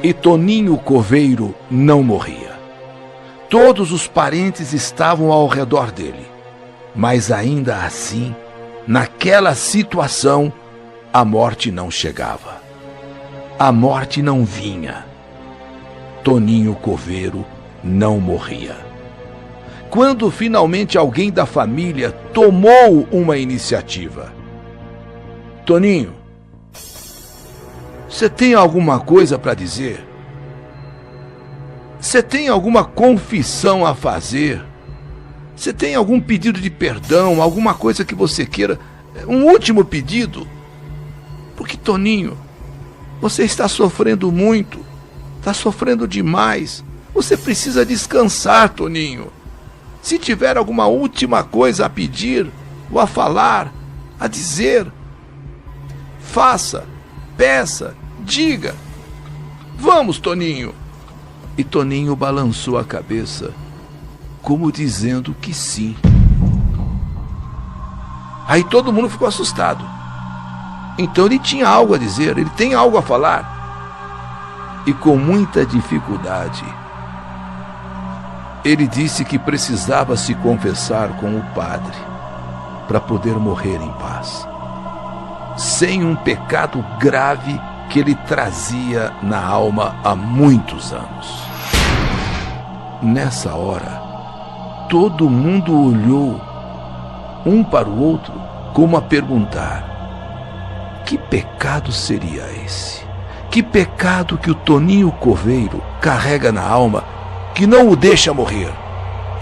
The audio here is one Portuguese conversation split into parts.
E Toninho Coveiro não morria. Todos os parentes estavam ao redor dele, mas ainda assim, naquela situação, a morte não chegava. A morte não vinha. Toninho Coveiro não morria. Quando finalmente alguém da família tomou uma iniciativa: Toninho, você tem alguma coisa para dizer? Você tem alguma confissão a fazer? Você tem algum pedido de perdão, alguma coisa que você queira? Um último pedido? Porque, Toninho, você está sofrendo muito, está sofrendo demais. Você precisa descansar, Toninho. Se tiver alguma última coisa a pedir, ou a falar, a dizer, faça, peça, diga. Vamos, Toninho. E Toninho balançou a cabeça, como dizendo que sim. Aí todo mundo ficou assustado. Então ele tinha algo a dizer, ele tem algo a falar. E com muita dificuldade, ele disse que precisava se confessar com o padre para poder morrer em paz, sem um pecado grave que ele trazia na alma há muitos anos. Nessa hora, todo mundo olhou um para o outro como a perguntar: que pecado seria esse? Que pecado que o Toninho Coveiro carrega na alma que não o deixa morrer?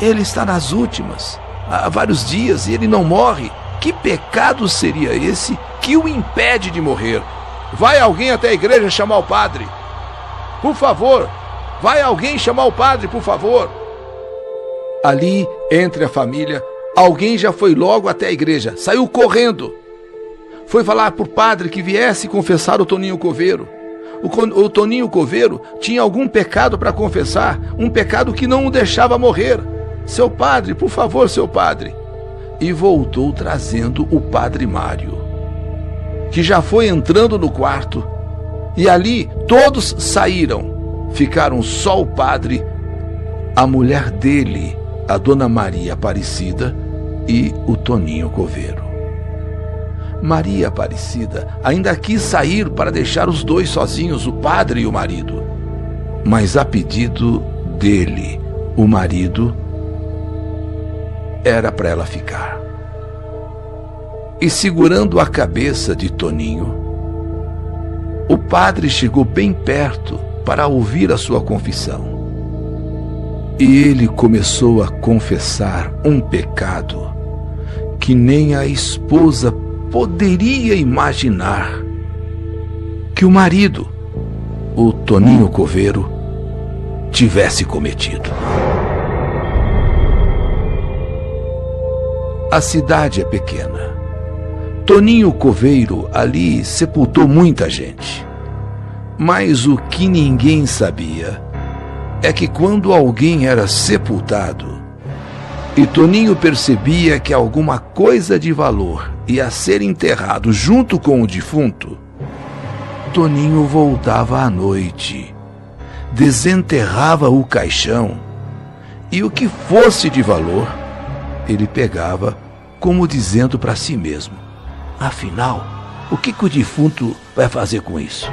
Ele está nas últimas, há vários dias, e ele não morre. Que pecado seria esse que o impede de morrer? Vai alguém até a igreja chamar o padre? Por favor, vai alguém chamar o padre, por favor. Ali, entre a família, alguém já foi logo até a igreja, saiu correndo. Foi falar para o padre que viesse confessar o Toninho Coveiro. O Toninho Coveiro tinha algum pecado para confessar, um pecado que não o deixava morrer. Seu padre, por favor, seu padre. E voltou trazendo o padre Mário, que já foi entrando no quarto, e ali todos saíram. Ficaram só o padre, a mulher dele, a dona Maria Aparecida, e o Toninho Coveiro. Maria Aparecida ainda quis sair para deixar os dois sozinhos, o padre e o marido. Mas a pedido dele, o marido, era para ela ficar. E segurando a cabeça de Toninho, o padre chegou bem perto para ouvir a sua confissão. E ele começou a confessar um pecado que nem a esposa poderia imaginar que o marido, o Toninho Coveiro, tivesse cometido. A cidade é pequena. Toninho Coveiro ali sepultou muita gente. Mas o que ninguém sabia é que quando alguém era sepultado e Toninho percebia que alguma coisa de valor ia ser enterrado junto com o defunto, Toninho voltava à noite, desenterrava o caixão e o que fosse de valor, ele pegava como dizendo para si mesmo: afinal, o que o defunto vai fazer com isso?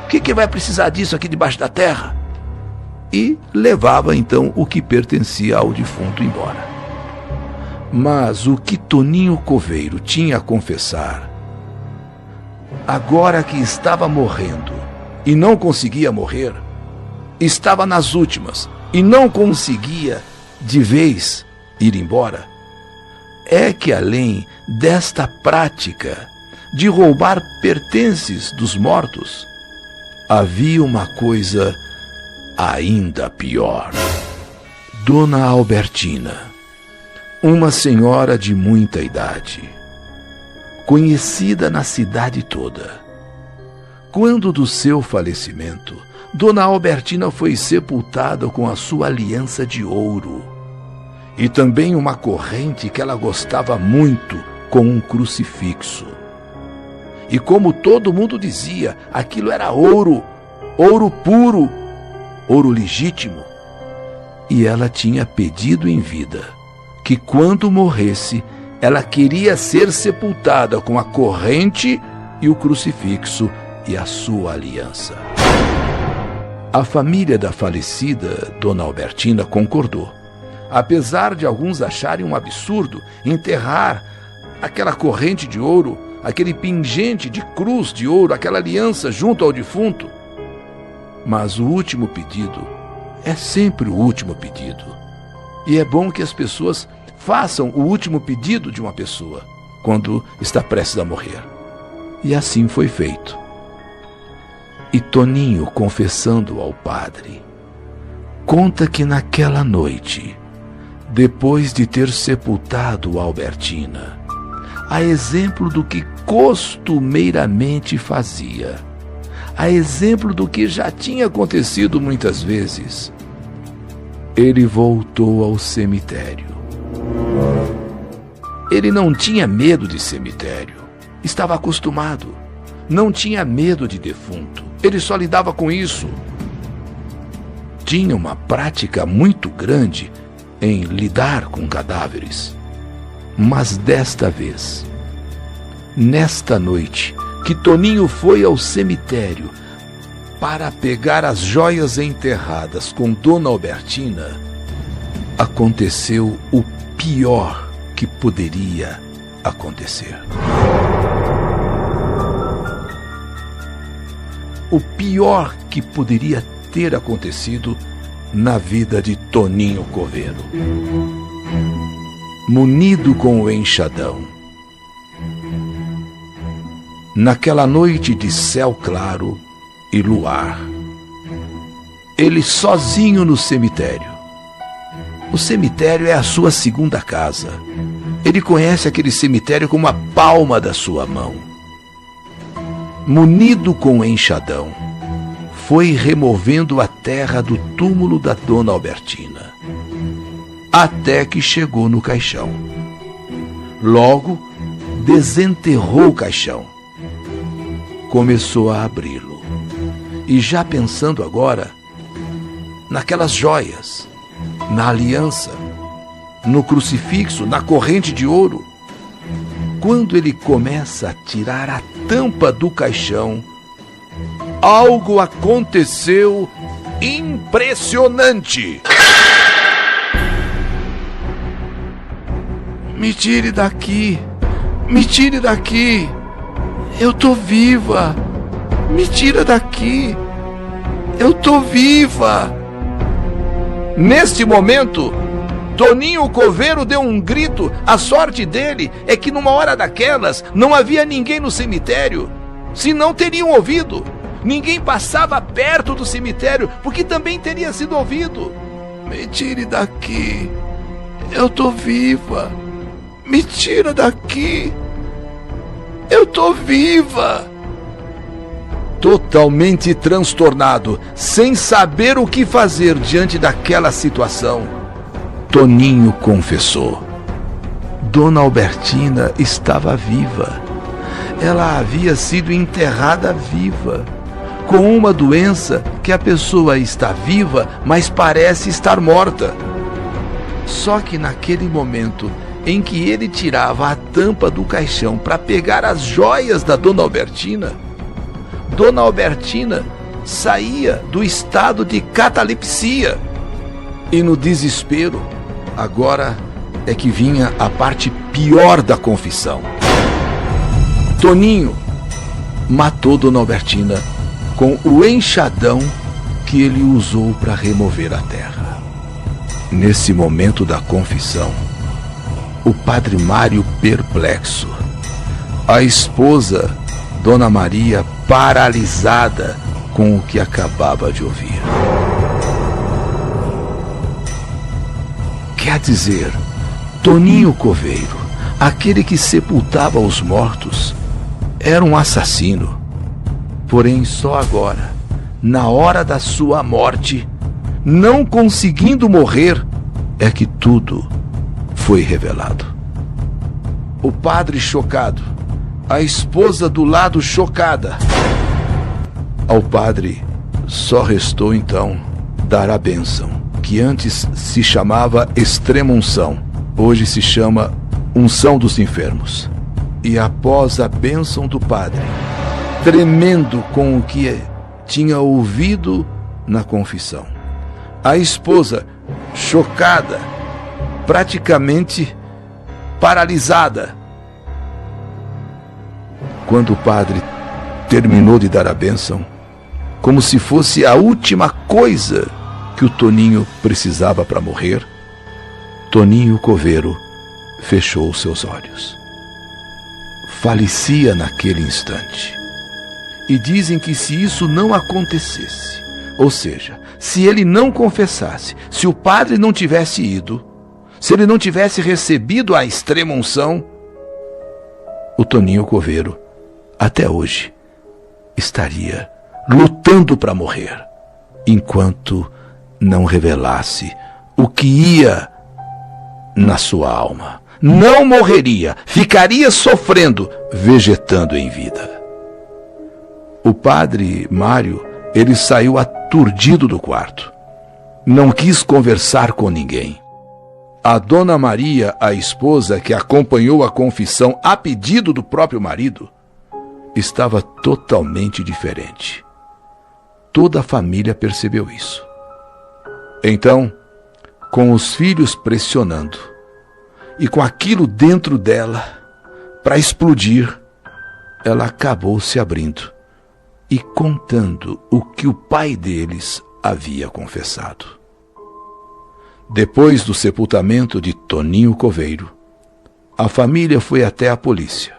O que vai precisar disso aqui debaixo da terra? E levava então o que pertencia ao defunto embora. Mas o que Toninho Coveiro tinha a confessar, agora que estava morrendo e não conseguia morrer, estava nas últimas e não conseguia de vez ir embora, é que além desta prática de roubar pertences dos mortos, havia uma coisa ainda pior. Dona Albertina, uma senhora de muita idade, conhecida na cidade toda. Quando do seu falecimento, Dona Albertina foi sepultada com a sua aliança de ouro e também uma corrente que ela gostava muito com um crucifixo. E como todo mundo dizia, aquilo era ouro, ouro puro, ouro legítimo. E ela tinha pedido em vida que quando morresse, ela queria ser sepultada com a corrente e o crucifixo e a sua aliança. A família da falecida Dona Albertina concordou, apesar de alguns acharem um absurdo enterrar aquela corrente de ouro, aquele pingente de cruz de ouro, aquela aliança junto ao defunto. Mas o último pedido é sempre o último pedido. E é bom que as pessoas façam o último pedido de uma pessoa quando está prestes a morrer. E assim foi feito. E Toninho, confessando ao padre, conta que naquela noite, depois de ter sepultado Albertina, a exemplo do que costumeiramente fazia, a exemplo do que já tinha acontecido muitas vezes, ele voltou ao cemitério. Ele não tinha medo de cemitério, estava acostumado, não tinha medo de defunto, ele só lidava com isso. Tinha uma prática muito grande em lidar com cadáveres. Mas desta vez, nesta noite, que Toninho foi ao cemitério para pegar as joias enterradas com Dona Albertina, aconteceu o pior que poderia acontecer. O pior que poderia ter acontecido na vida de Toninho Coveiro. Munido com o enxadão, naquela noite de céu claro e luar, ele sozinho no cemitério. O cemitério é a sua segunda casa. Ele conhece aquele cemitério como a palma da sua mão. Munido com o enxadão, foi removendo a terra do túmulo da Dona Albertina, até que chegou no caixão. Logo, desenterrou o caixão. Começou a abri-lo. E já pensando agora naquelas joias, na aliança, no crucifixo, na corrente de ouro, quando ele começa a tirar a tampa do caixão, algo aconteceu impressionante. Me tire daqui! Me tire daqui! Eu tô viva! Me tira daqui! Eu tô viva! Neste momento, Toninho Coveiro deu um grito. A sorte dele é que numa hora daquelas não havia ninguém no cemitério, senão teriam ouvido. Ninguém passava perto do cemitério, porque também teria sido ouvido. Me tire daqui! Eu tô viva! Me tira daqui! Eu tô viva! Totalmente transtornado, sem saber o que fazer diante daquela situação, Toninho confessou. Dona Albertina estava viva. Ela havia sido enterrada viva, com uma doença que a pessoa está viva, mas parece estar morta. Só que naquele momento em que ele tirava a tampa do caixão para pegar as joias da Dona Albertina, Dona Albertina saía do estado de catalepsia. E no desespero, agora é que vinha a parte pior da confissão. Toninho matou Dona Albertina com o enxadão que ele usou para remover a terra. Nesse momento da confissão, o padre Mário perplexo, a esposa Dona Maria paralisada com o que acabava de ouvir. Quer dizer, Toninho Coveiro, aquele que sepultava os mortos, era um assassino. Porém, só agora, na hora da sua morte, não conseguindo morrer, é que tudo foi revelado. O padre, chocado, a esposa do lado chocada. Ao padre só restou então dar a bênção, que antes se chamava extrema-unção, hoje se chama unção dos enfermos. E após a bênção do padre, tremendo com o que tinha ouvido na confissão, a esposa, chocada, praticamente paralisada, quando o padre terminou de dar a bênção, como se fosse a última coisa que o Toninho precisava para morrer, Toninho Coveiro fechou os seus olhos. Falecia naquele instante. E dizem que se isso não acontecesse, ou seja, se ele não confessasse, se o padre não tivesse ido, se ele não tivesse recebido a extrema-unção, o Toninho Coveiro, até hoje, estaria lutando para morrer, enquanto não revelasse o que ia na sua alma. Não morreria, ficaria sofrendo, vegetando em vida. O padre Mário, ele saiu aturdido do quarto. Não quis conversar com ninguém. A dona Maria, a esposa que acompanhou a confissão a pedido do próprio marido, estava totalmente diferente. Toda a família percebeu isso. Então, com os filhos pressionando, e com aquilo dentro dela para explodir, ela acabou se abrindo e contando o que o pai deles havia confessado. Depois do sepultamento de Toninho Coveiro, a família foi até a polícia,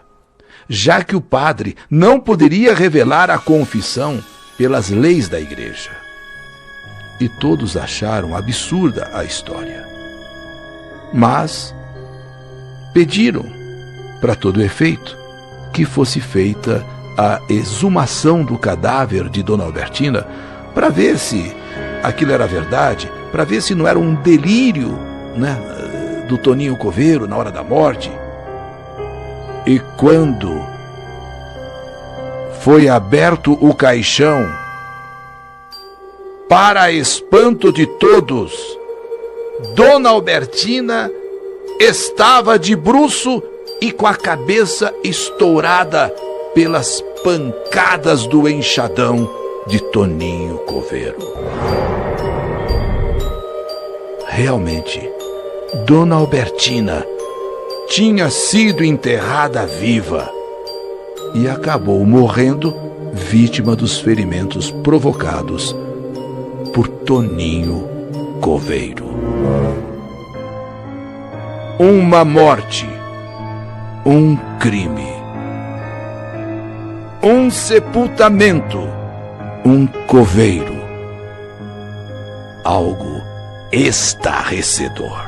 já que o padre não poderia revelar a confissão pelas leis da igreja. E todos acharam absurda a história. Mas pediram, para todo efeito, que fosse feita a exumação do cadáver de Dona Albertina para ver se aquilo era verdade, para ver se não era um delírio, né, do Toninho Coveiro na hora da morte. E quando foi aberto o caixão, para espanto de todos, Dona Albertina estava de bruço e com a cabeça estourada pelas pancadas do enxadão de Toninho Coveiro. Realmente, Dona Albertina tinha sido enterrada viva e acabou morrendo vítima dos ferimentos provocados por Toninho Coveiro. Uma morte, um crime, um sepultamento, um coveiro, algo estarrecedor.